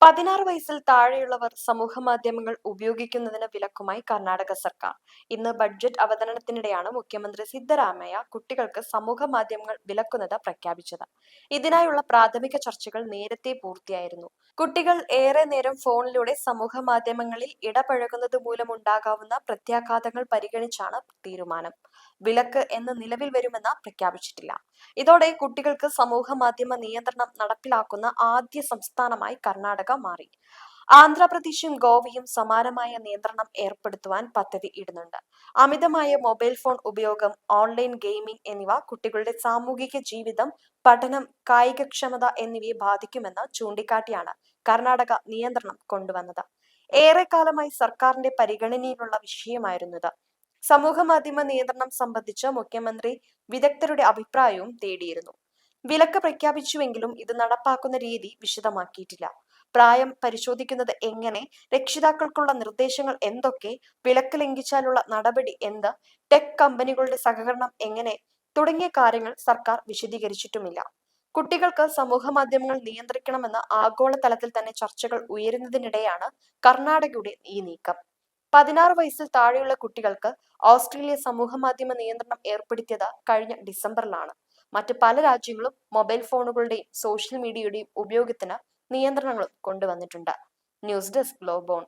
16 വയസ്സിൽ താഴെയുള്ളവർ സമൂഹമാധ്യമങ്ങൾ ഉപയോഗിക്കുന്നതിന് വിലക്കുമായി കർണാടക സർക്കാർ. ഇന്ന് ബഡ്ജറ്റ് അവതരണത്തിനിടെയാണ് മുഖ്യമന്ത്രി സിദ്ധരാമയ്യ കുട്ടികൾക്ക് സമൂഹമാധ്യമങ്ങൾ വിലക്കുന്നത് പ്രഖ്യാപിച്ചത്. ഇതിനായുള്ള പ്രാഥമിക ചർച്ചകൾ നേരത്തെ പൂർത്തിയായിരുന്നു. കുട്ടികൾ ഏറെ നേരം ഫോണിലൂടെ സമൂഹമാധ്യമങ്ങളിൽ ഇടപഴകുന്നത് മൂലമുണ്ടാകാവുന്ന പ്രത്യാഘാതങ്ങൾ പരിഗണിച്ചാണ് തീരുമാനം. വിലക്ക് എന്ന് നിലവിൽ വരുമെന്ന് പ്രഖ്യാപിച്ചിട്ടില്ല. ഇതോടെ കുട്ടികൾക്ക് സമൂഹമാധ്യമ നിയന്ത്രണം നടപ്പിലാക്കുന്ന ആദ്യ സംസ്ഥാനമായി കർണാടക മാറി. ആന്ധ്രാപ്രദേശും ഗോവയും സമാനമായ നിയന്ത്രണം ഏർപ്പെടുത്തുവാൻ പദ്ധതി ഇടുന്നുണ്ട്. അമിതമായ മൊബൈൽ ഫോൺ ഉപയോഗം, ഓൺലൈൻ ഗെയിമിംഗ് എന്നിവ കുട്ടികളുടെ സാമൂഹിക ജീവിതം, പഠനം, കായികക്ഷമത എന്നിവയെ ബാധിക്കുമെന്ന് ചൂണ്ടിക്കാട്ടിയാണ് കർണാടക നിയന്ത്രണം കൊണ്ടുവന്നത്. ഏറെക്കാലമായി സർക്കാരിന്റെ പരിഗണനയിലുള്ള വിഷയമായിരുന്നു ഇത്. സമൂഹമാധ്യമ നിയന്ത്രണം സംബന്ധിച്ച് മുഖ്യമന്ത്രി വിദഗ്ധരുടെ അഭിപ്രായവും തേടിയിരുന്നു. വിലക്ക് പ്രഖ്യാപിച്ചുവെങ്കിലും ഇത് നടപ്പാക്കുന്ന രീതി വിശദമാക്കിയിട്ടില്ല. പ്രായം പരിശോധിക്കുന്നത് എങ്ങനെ, രക്ഷിതാക്കൾക്കുള്ള നിർദ്ദേശങ്ങൾ എന്തൊക്കെ, വിലക്ക് ലംഘിച്ചാലുള്ള നടപടി എന്ത്, ടെക് കമ്പനികളുടെ സഹകരണം എങ്ങനെ തുടങ്ങിയ കാര്യങ്ങൾ സർക്കാർ വിശദീകരിച്ചിട്ടുമില്ല. കുട്ടികൾക്ക് സമൂഹമാധ്യമങ്ങൾ നിയന്ത്രിക്കണമെന്ന് ആഗോളതലത്തിൽ തന്നെ ചർച്ചകൾ ഉയരുന്നതിനിടെയാണ് കർണാടകയുടെ ഈ നീക്കം. 16 വയസ്സിൽ താഴെയുള്ള കുട്ടികൾക്ക് ഓസ്ട്രേലിയ സമൂഹമാധ്യമ നിയന്ത്രണം ഏർപ്പെടുത്തിയത് കഴിഞ്ഞ ഡിസംബറിലാണ്. മറ്റ് പല രാജ്യങ്ങളും മൊബൈൽ ഫോണുകളുടെയും സോഷ്യൽ മീഡിയയുടെയും ഉപയോഗത്തിന് നിയന്ത്രണങ്ങളും കൊണ്ടുവന്നിട്ടുണ്ട്. News desk ഗ്ലോബോൺ.